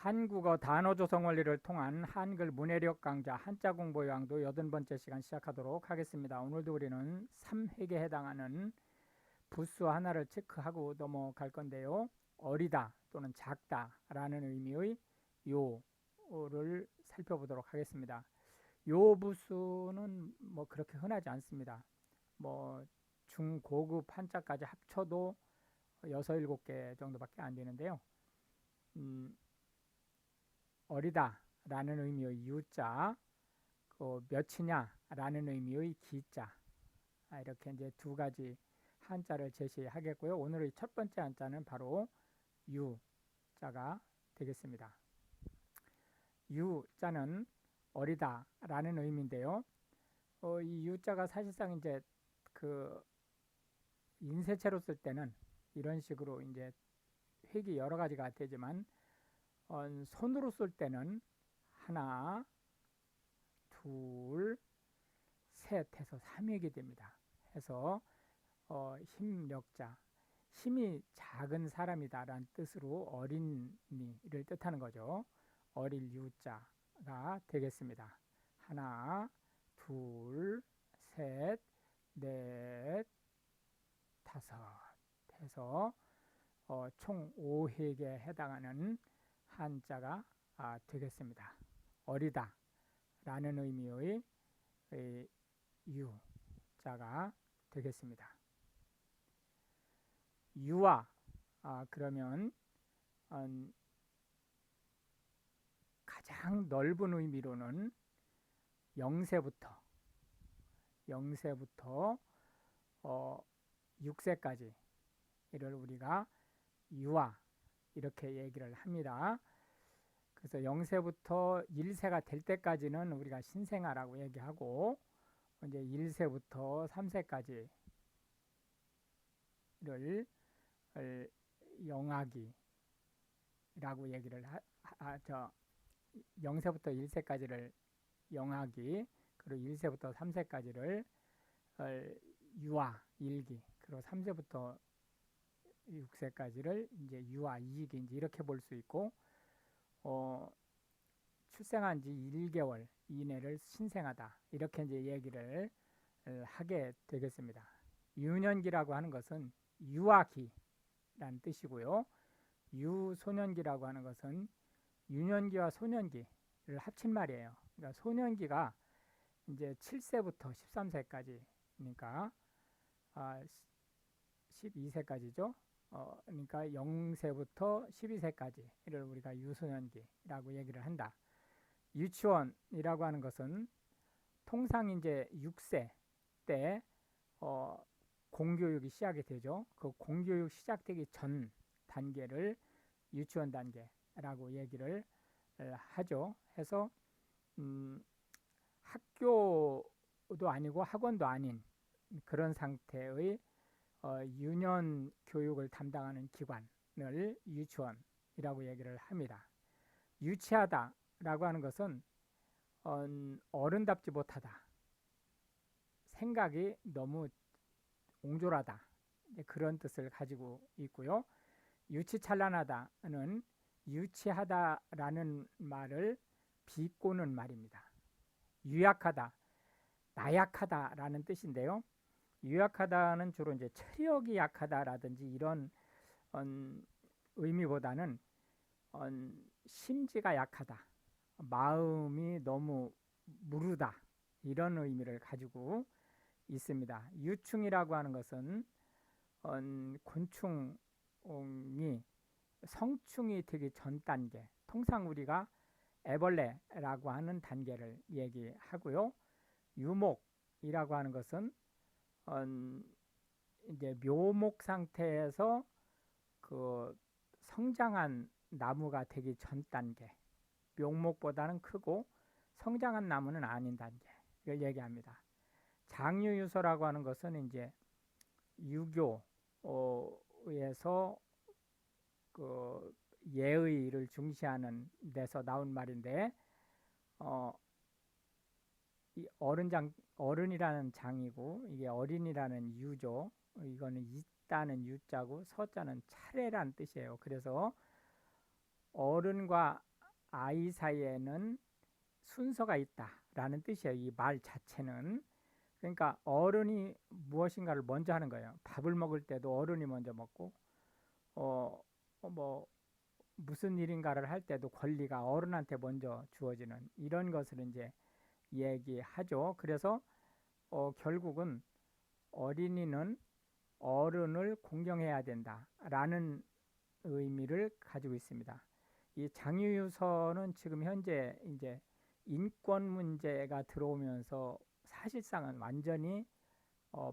한국어 단어 조성 원리를 통한 한글 문해력 강좌 한자 공부 요양도 80번째 시간 시작하도록 하겠습니다. 오늘도 우리는 3획에 해당하는 부수 하나를 체크하고 넘어갈 건데요. 어리다 또는 작다 라는 의미의 요를 살펴보도록 하겠습니다. 요 부수는 뭐 그렇게 흔하지 않습니다. 뭐 중고급 한자까지 합쳐도 6, 7개 정도밖에 안 되는데요. 어리다 라는 의미의 유자, 몇이냐 라는 의미의 기자, 이렇게 이제 두 가지 한자를 제시하겠고요. 오늘의 첫 번째 한자는 바로 유자가 되겠습니다. 유자는 어리다 라는 의미인데요. 이 유자가 사실상 이제 그 인쇄체로 쓸 때는 이런 식으로 이제 획이 여러 가지가 되지만 손으로 쓸 때는 하나, 둘, 셋 해서 3획이 됩니다. 해서 힘력자, 힘이 작은 사람이다 라는 뜻으로 어린이를 뜻하는 거죠. 어릴 유자가 되겠습니다. 하나, 둘, 셋, 넷, 다섯 해서 총 5획에 해당하는 한자가 되겠습니다. 어리다 라는 의미의 유자가 되겠습니다. 유아, 그러면 가장 넓은 의미로는 0세부터 6세까지 이를 우리가 유아 이렇게 얘기를 합니다. 그래서 0세부터 1세가 될 때까지는 우리가 신생아라고 얘기하고, 이제 1세부터 3세까지를 영아기라고 얘기를 0세부터 1세까지를 영아기, 그리고 1세부터 3세까지를 유아 1기, 그리고 3세부터 6세까지를 이제 유아 2기, 이제 이렇게 볼 수 있고, 출생한 지 1개월 이내를 신생하다 이렇게 이제 얘기를 하게 되겠습니다. 유년기라고 하는 것은 유아기라는 뜻이고요. 유소년기라고 하는 것은 유년기와 소년기를 합친 말이에요. 그러니까 소년기가 이제 7세부터 13세까지니까 12세까지죠. 그러니까 0세부터 12세까지를 우리가 유소년기라고 얘기를 한다. 유치원이라고 하는 것은 통상 이제 6세 때 공교육이 시작이 되죠. 그 공교육 시작되기 전 단계를 유치원 단계라고 얘기를 하죠. 해서 학교도 아니고 학원도 아닌 그런 상태의 유년 교육을 담당하는 기관을 유치원이라고 얘기를 합니다. 유치하다라고 하는 것은 어른답지 못하다, 생각이 너무 옹졸하다, 그런 뜻을 가지고 있고요. 유치찬란하다는 유치하다라는 말을 비꼬는 말입니다. 유약하다, 나약하다라는 뜻인데요. 유약하다는 주로 이제 체력이 약하다라든지 이런 의미보다는 심지가 약하다, 마음이 너무 무르다, 이런 의미를 가지고 있습니다. 유충이라고 하는 것은 곤충이 성충이 되기 전 단계, 통상 우리가 애벌레라고 하는 단계를 얘기하고요. 유목이라고 하는 것은 이제 묘목 상태에서 그 성장한 나무가 되기 전 단계, 묘목보다는 크고 성장한 나무는 아닌 단계를 얘기합니다. 장유유서라고 하는 것은 이제 유교에서 그 예의를 중시하는 데서 나온 말인데, 이 어른이라는 장이고 이게 어린이라는 유죠. 이거는 있다는 유자고 서자는 차례란 뜻이에요. 그래서 어른과 아이 사이에는 순서가 있다라는 뜻이에요. 이 말 자체는. 그러니까 어른이 무엇인가를 먼저 하는 거예요. 밥을 먹을 때도 어른이 먼저 먹고, 뭐 무슨 일인가를 할 때도 권리가 어른한테 먼저 주어지는 이런 것을 이제 얘기하죠. 그래서 결국은 어린이는 어른을 공경해야 된다라는 의미를 가지고 있습니다. 이 장유유서는 지금 현재 이제 인권 문제가 들어오면서 사실상은 완전히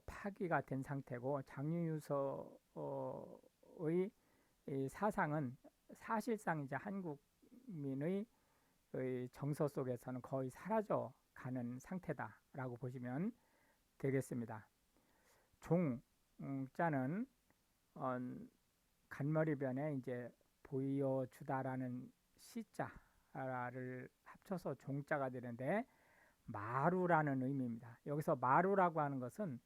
파기가 된 상태고, 장유유서의 이 사상은 사실상 이제 한국민의 정서 속에서는 거의 사라져 가는 상태다라고 보시면 되겠습니다. 종자는 간머리변에 이제 보여주다라는 시자를 합쳐서 종자가 되는데, 마루라는 의미입니다. 여기서 마루라고 하는 것은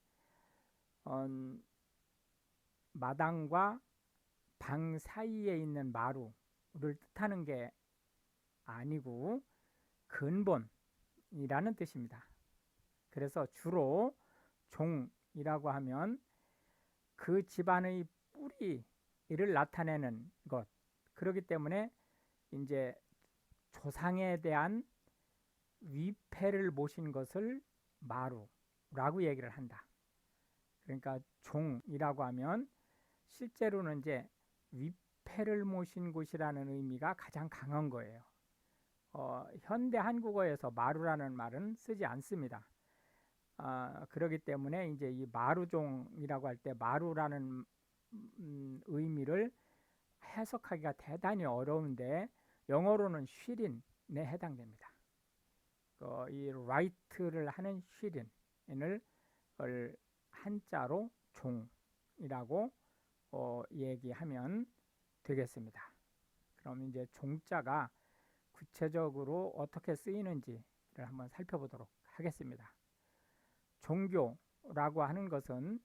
마당과 방 사이에 있는 마루를 뜻하는 게 아니고 근본이라는 뜻입니다. 그래서 주로 종이라고 하면 그 집안의 뿌리를 나타내는 것, 그렇기 때문에 이제 조상에 대한 위패를 모신 것을 마루라고 얘기를 한다. 그러니까 종이라고 하면 실제로는 이제 위패를 모신 곳이라는 의미가 가장 강한 거예요. 현대 한국어에서 마루라는 말은 쓰지 않습니다. 그렇기 때문에 이제 이 마루종이라고 할 때 마루라는 의미를 해석하기가 대단히 어려운데, 영어로는 쉬린에 해당됩니다. 이 라이트를 하는 쉬린을 한자로 종이라고 얘기하면 되겠습니다. 그럼 이제 종자가 구체적으로 어떻게 쓰이는지를 한번 살펴보도록 하겠습니다. 종교라고 하는 것은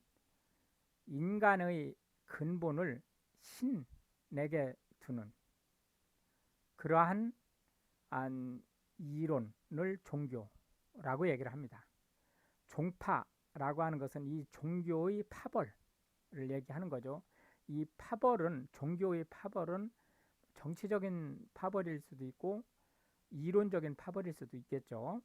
인간의 근본을 신에게 두는 그러한 이론을 종교라고 얘기를 합니다. 종파라고 하는 것은 이 종교의 파벌을 얘기하는 거죠. 이 파벌은, 종교의 파벌은 정치적인 파벌일 수도 있고 이론적인 파벌일 수도 있겠죠.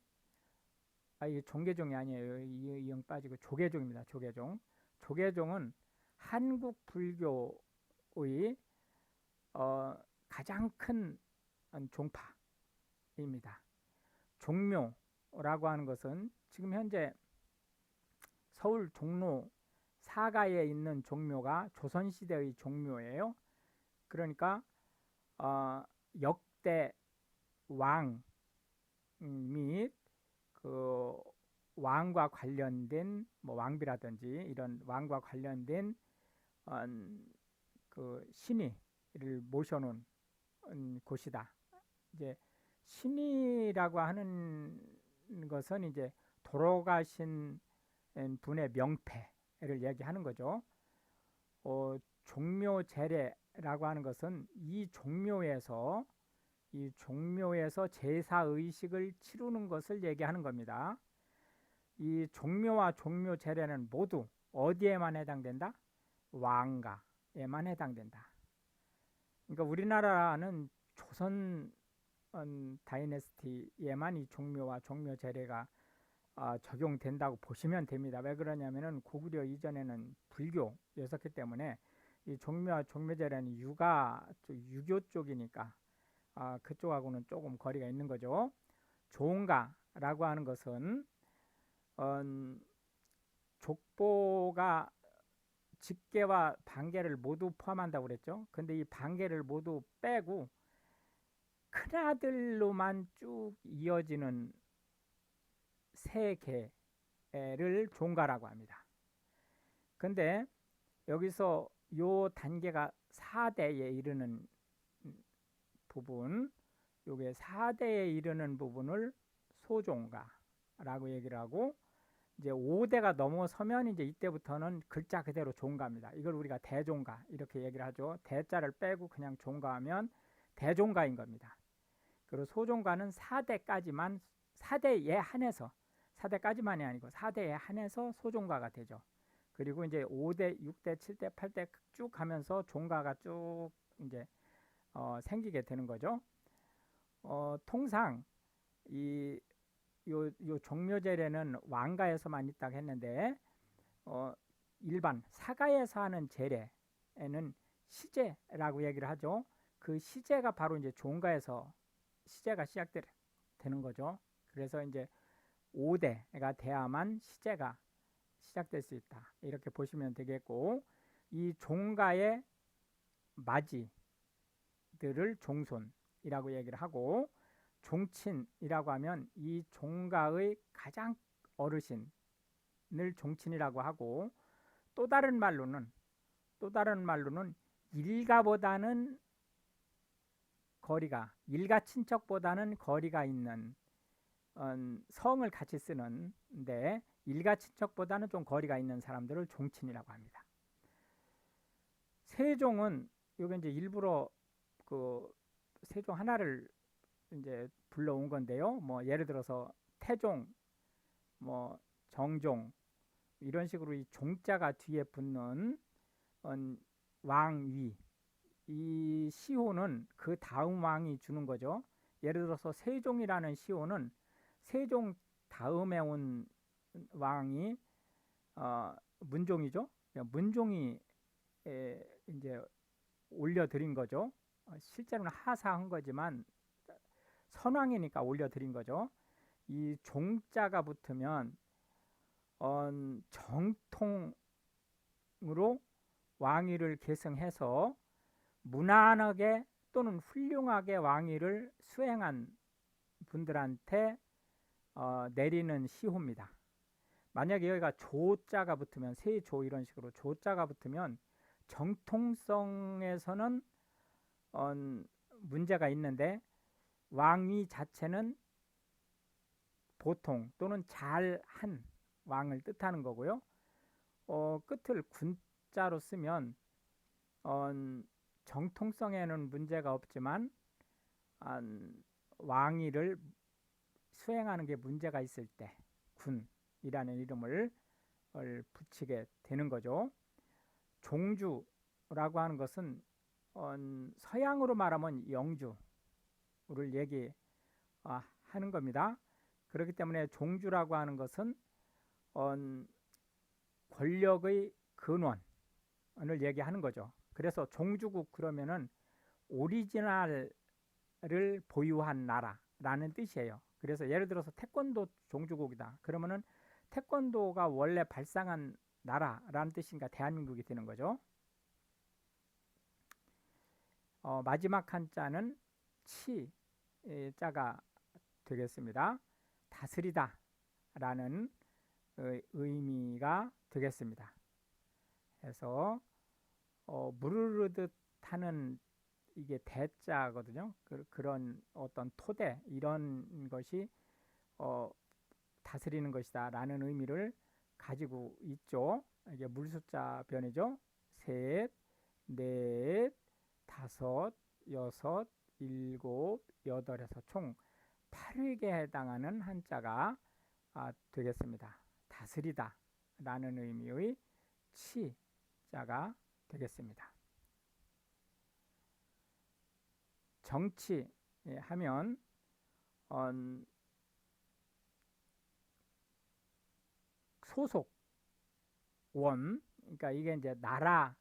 이게 종개종이 아니에요. 이응 빠지고 조계종입니다. 조계종. 조계종은 한국 불교의 가장 큰 종파입니다. 종묘라고 하는 것은 지금 현재 서울 종로 사가에 있는 종묘가 조선시대의 종묘예요. 그러니까 역대 왕 및 그 왕과 관련된 뭐 왕비라든지 이런 왕과 관련된 그 신의를 모셔놓은 곳이다. 이제 신의라고 하는 것은 이제 돌아가신 분의 명패를 얘기하는 거죠. 종묘 제례라고 하는 것은 이 종묘에서 제사 의식을 치르는 것을 얘기하는 겁니다. 이 종묘와 종묘 제례는 모두 어디에만 해당된다? 왕가에만 해당된다. 그러니까 우리나라는 조선 다이내스티에만 이 종묘와 종묘 제례가 적용된다고 보시면 됩니다. 왜 그러냐면은 고구려 이전에는 불교였었기 때문에 이 종묘와 종묘 제례는 유교 쪽이니까 그쪽하고는 조금 거리가 있는 거죠. 종가라고 하는 것은 족보가 직계와 반계를 모두 포함한다고 그랬죠. 근데 이 반계를 모두 빼고 큰아들로만 쭉 이어지는 세 계를 종가라고 합니다. 근데 여기서 요 단계가 4대에 이르는 부분, 요게 4대에 이르는 부분을 소종가라고 얘기를 하고, 이제 5대가 넘어서면 이제 이때부터는 글자 그대로 종가입니다. 이걸 우리가 대종가 이렇게 얘기를 하죠. 대자를 빼고 그냥 종가하면 대종가인 겁니다. 그리고 소종가는 4대까지만 4대에 한해서 4대까지만이 아니고 4대에 한해서 소종가가 되죠. 그리고 이제 5대, 6대, 7대, 8대 쭉 가면서 종가가 쭉 이제 생기게 되는 거죠. 통상 이 요 종묘제례는 왕가에서만 있다고 했는데 일반 사가에서 하는 제례에는 시제라고 얘기를 하죠. 그 시제가 바로 이제 종가에서 시제가 시작되는 거죠. 그래서 이제 5대가 돼야만 시제가 시작될 수 있다. 이렇게 보시면 되겠고, 이 종가의 맞이들을 종손이라고 얘기를 하고, 종친이라고 하면 이 종가의 가장 어르신을 종친이라고 하고, 또 다른 말로는 일가보다는 거리가, 일가 친척보다는 거리가 있는 성을 같이 쓰는데 일가 친척보다는 좀 거리가 있는 사람들을 종친이라고 합니다. 세종은 요게 이제 일부러 그 세종 하나를 이제 불러온 건데요. 뭐 예를 들어서 태종, 뭐 정종 이런 식으로 이 종자가 뒤에 붙는 왕위, 이 시호는 그 다음 왕이 주는 거죠. 예를 들어서 세종이라는 시호는 세종 다음에 온 왕이 문종이죠. 문종이 이제 올려드린 거죠. 실제로는 하사한 거지만 선왕이니까 올려드린 거죠. 이 종자가 붙으면 정통으로 왕위를 계승해서 무난하게 또는 훌륭하게 왕위를 수행한 분들한테 내리는 시호입니다. 만약에 여기가 조자가 붙으면 세조 이런 식으로 조자가 붙으면 정통성에서는 문제가 있는데 왕위 자체는 보통 또는 잘한 왕을 뜻하는 거고요. 끝을 군자로 쓰면 정통성에는 문제가 없지만 왕위를 수행하는 게 문제가 있을 때 군이라는 이름을 붙이게 되는 거죠. 종주라고 하는 것은 서양으로 말하면 영주를 얘기하는 겁니다. 그렇기 때문에 종주라고 하는 것은 권력의 근원을 얘기하는 거죠. 그래서 종주국 그러면은 오리지널을 보유한 나라라는 뜻이에요. 그래서 예를 들어서 태권도 종주국이다. 그러면은 태권도가 원래 발상한 나라라는 뜻인가 대한민국이 되는 거죠. 마지막 한자는 치자가 되겠습니다. 다스리다 라는 의미가 되겠습니다. 그래서 무르르듯 하는 이게 대자거든요. 그런 어떤 토대 이런 것이 다스리는 것이다 라는 의미를 가지고 있죠. 이게 물숫자 변이죠. 셋, 넷, 다섯, 여섯, 일곱, 여덟에서 총 8획에 해당하는 한자가 되겠습니다. 다스리다 라는 의미의 치자가 되겠습니다. 정치 하면 소속 원, 그러니까 이게 이제 나라,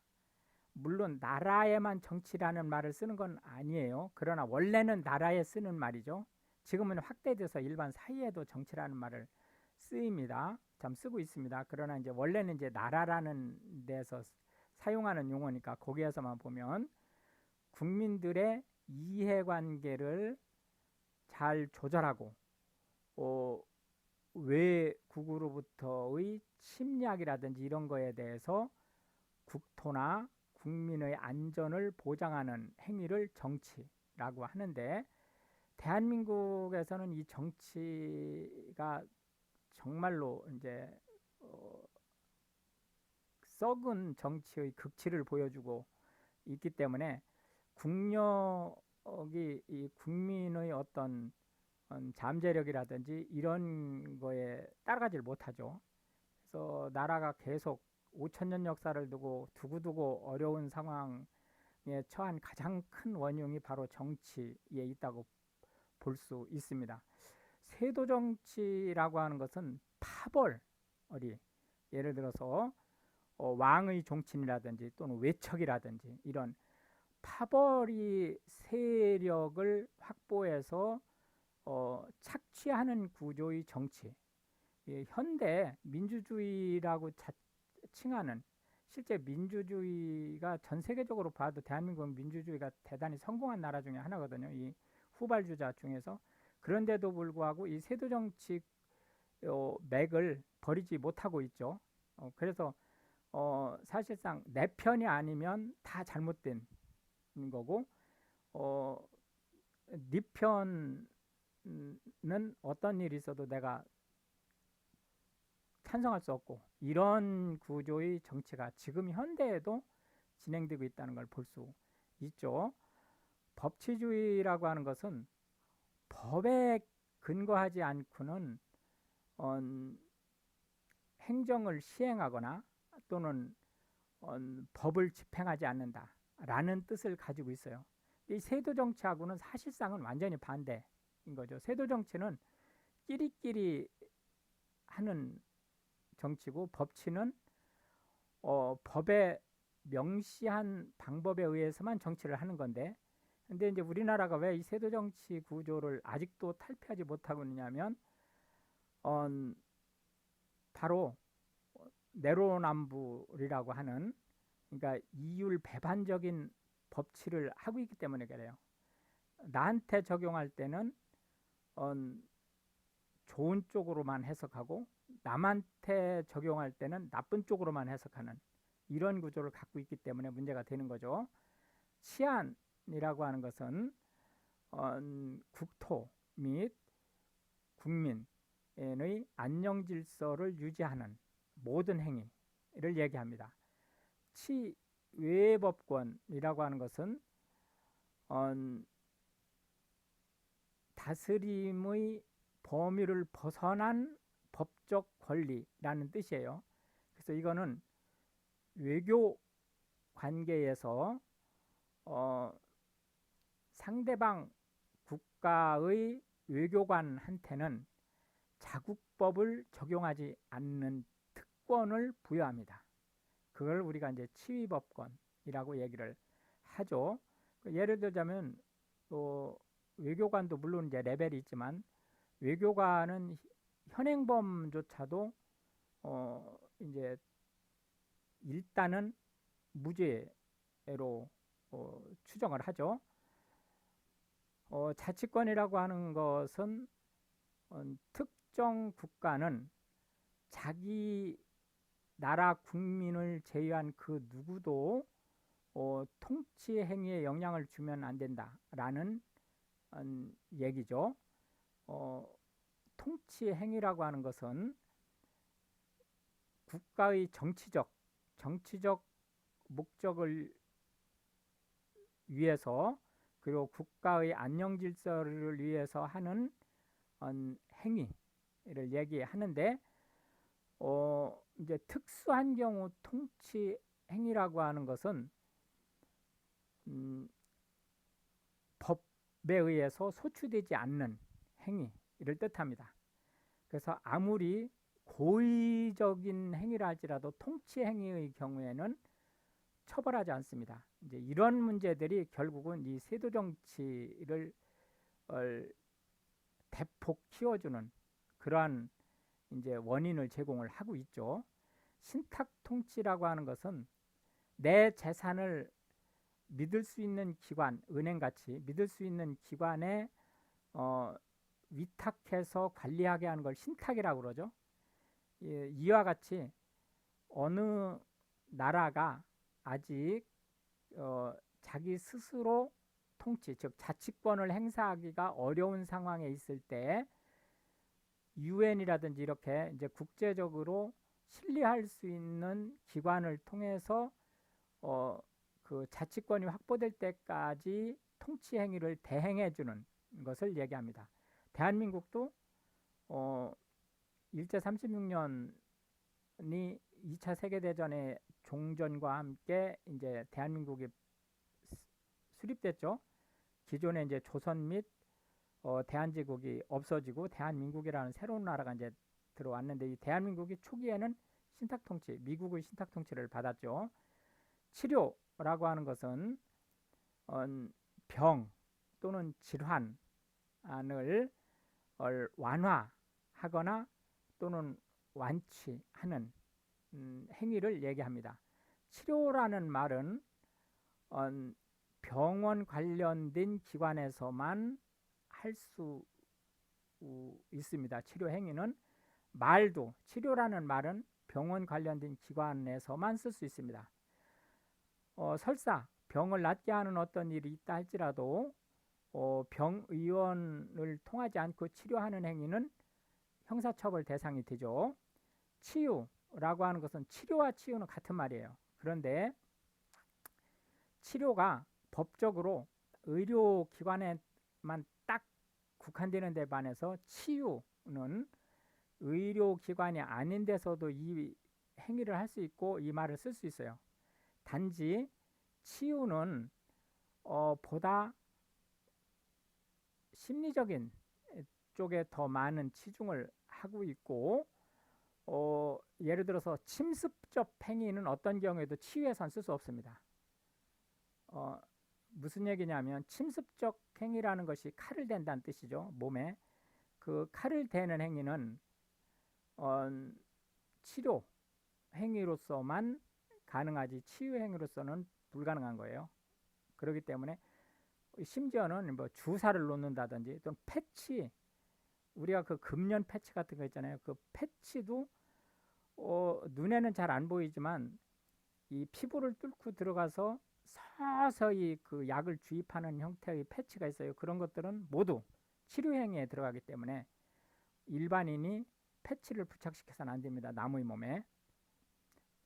물론 나라에만 정치라는 말을 쓰는 건 아니에요. 그러나 원래는 나라에 쓰는 말이죠. 지금은 확대돼서 일반 사이에도 정치라는 말을 쓰입니다. 참 쓰고 있습니다. 그러나 이제 원래는 이제 나라라는 데서 사용하는 용어니까 거기에서만 보면 국민들의 이해관계를 잘 조절하고 외국으로부터의 침략이라든지 이런 거에 대해서 국토나 국민의 안전을 보장하는 행위를 정치라고 하는데 대한민국에서는 이 정치가 정말로 이제 썩은 정치의 극치를 보여주고 있기 때문에 국력이 이 국민의 어떤 잠재력이라든지 이런 거에 따라가지를 못하죠. 그래서 나라가 계속 5천 년 역사를 두고 두고두고 어려운 상황에 처한 가장 큰 원흉이 바로 정치에 있다고 볼 수 있습니다. 세도 정치라고 하는 것은 파벌이, 예를 들어서 왕의 종친이라든지 또는 외척이라든지 이런 파벌이 세력을 확보해서 착취하는 구조의 정치, 현대 민주주의라고 칭하는, 실제 민주주의가 전 세계적으로 봐도 대한민국 민주주의가 대단히 성공한 나라 중에 하나거든요. 이 후발주자 중에서. 그런데도 불구하고 이 세도 정치 맥을 버리지 못하고 있죠. 그래서 사실상 내 편이 아니면 다 잘못된 거고, 네 편은 어떤 일이 있어도 내가 찬성할 수 없고, 이런 구조의 정치가 지금 현대에도 진행되고 있다는 걸 볼 수 있죠. 법치주의라고 하는 것은 법에 근거하지 않고는 행정을 시행하거나 또는 법을 집행하지 않는다라는 뜻을 가지고 있어요. 이 세도 정치하고는 사실상은 완전히 반대인 거죠. 세도 정치는 끼리끼리 하는 정치고, 법치는 법에 명시한 방법에 의해서만 정치를 하는 건데, 근데 이제 우리나라가 왜 이 세도 정치 구조를 아직도 탈피하지 못하고 있냐면 바로 내로남불이라고 하는, 그러니까 이율 배반적인 법치를 하고 있기 때문에 그래요. 나한테 적용할 때는 좋은 쪽으로만 해석하고, 남한테 적용할 때는 나쁜 쪽으로만 해석하는 이런 구조를 갖고 있기 때문에 문제가 되는 거죠. 치안이라고 하는 것은 국토 및 국민의 안녕 질서를 유지하는 모든 행위를 얘기합니다. 치외법권이라고 하는 것은 다스림의 범위를 벗어난 법적 권리라는 뜻이에요. 그래서 이거는 외교 관계에서 상대방 국가의 외교관한테는 자국법을 적용하지 않는 특권을 부여합니다. 그걸 우리가 이제 치위법권이라고 얘기를 하죠. 예를 들자면 외교관도 물론 이제 레벨이 있지만, 외교관은 현행범조차도 이제 일단은 무죄로 추정을 하죠. 자치권이라고 하는 것은 특정 국가는 자기 나라 국민을 제외한 그 누구도 통치 행위에 영향을 주면 안 된다라는 얘기죠. 통치 행위라고 하는 것은 국가의 정치적 목적을 위해서, 그리고 국가의 안녕 질서를 위해서 하는 행위를 얘기하는데, 이제 특수한 경우 통치 행위라고 하는 것은 법에 의해서 소추되지 않는 행위를 뜻합니다. 그래서 아무리 고의적인 행위를 할지라도 통치 행위의 경우에는 처벌하지 않습니다. 이제 이런 문제들이 결국은 이 세도 정치를 대폭 키워주는 그러한 이제 원인을 제공을 하고 있죠. 신탁 통치라고 하는 것은 내 재산을 믿을 수 있는 기관, 은행같이 믿을 수 있는 기관에 위탁해서 관리하게 하는 걸 신탁이라고 그러죠. 이와 같이 어느 나라가 아직 자기 스스로 통치, 즉 자치권을 행사하기가 어려운 상황에 있을 때 유엔이라든지 이렇게 이제 국제적으로 신뢰할 수 있는 기관을 통해서 그 자치권이 확보될 때까지 통치 행위를 대행해 주는 것을 얘기합니다. 대한민국도 일제 36년이 2차 세계대전의 종전과 함께 이제 대한민국이 수립됐죠. 기존에 이제 조선 및 대한제국이 없어지고 대한민국이라는 새로운 나라가 이제 들어왔는데, 이 대한민국이 초기에는 신탁통치, 미국의 신탁통치를 받았죠. 치료라고 하는 것은 병 또는 질환을 완화하거나 또는 완치하는 행위를 얘기합니다. 치료라는 말은 병원 관련된 기관에서만 할 수 있습니다. 치료 행위는 말도, 치료라는 말은 병원 관련된 기관에서만 쓸 수 있습니다. 설사 병을 낫게 하는 어떤 일이 있다 할지라도 병의원을 통하지 않고 치료하는 행위는 형사처벌 대상이 되죠. 치유라고 하는 것은 치료와 치유는 같은 말이에요. 그런데 치료가 법적으로 의료기관에만 딱 국한되는 데 반해서 치유는 의료기관이 아닌 데서도 이 행위를 할 수 있고 이 말을 쓸 수 있어요. 단지 치유는 보다 심리적인 쪽에 더 많은 치중을 하고 있고, 예를 들어서 침습적 행위는 어떤 경우에도 치유에선 쓸 수 없습니다. 무슨 얘기냐면 침습적 행위라는 것이 칼을 댄다는 뜻이죠. 몸에. 그 칼을 대는 행위는 치료 행위로서만 가능하지 치유 행위로서는 불가능한 거예요. 그렇기 때문에 심지어는 뭐 주사를 놓는다든지 또는 패치, 우리가 그 금연 패치 같은 거 있잖아요. 그 패치도 눈에는 잘 안 보이지만 이 피부를 뚫고 들어가서 서서히 그 약을 주입하는 형태의 패치가 있어요. 그런 것들은 모두 치료 행위에 들어가기 때문에 일반인이 패치를 부착시켜서는 안 됩니다. 남의 몸에.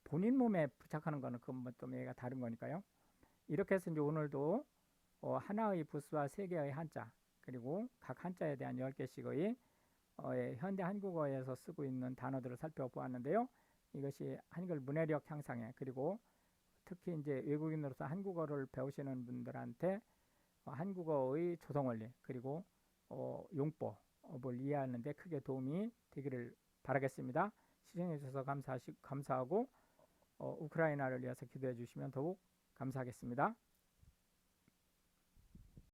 본인 몸에 부착하는 거는 그건 뭐 좀 얘기가 다른 거니까요. 이렇게 해서 이제 오늘도 하나의 부수와 세 개의 한자, 그리고 각 한자에 대한 10개씩의 현대 한국어에서 쓰고 있는 단어들을 살펴보았는데요. 이것이 한글 문해력 향상에, 그리고 특히 이제 외국인으로서 한국어를 배우시는 분들한테 한국어의 조성원리, 그리고 용법을 이해하는 데 크게 도움이 되기를 바라겠습니다. 시청해 주셔서 감사하고 우크라이나를 위해서 기도해 주시면 더욱 감사하겠습니다.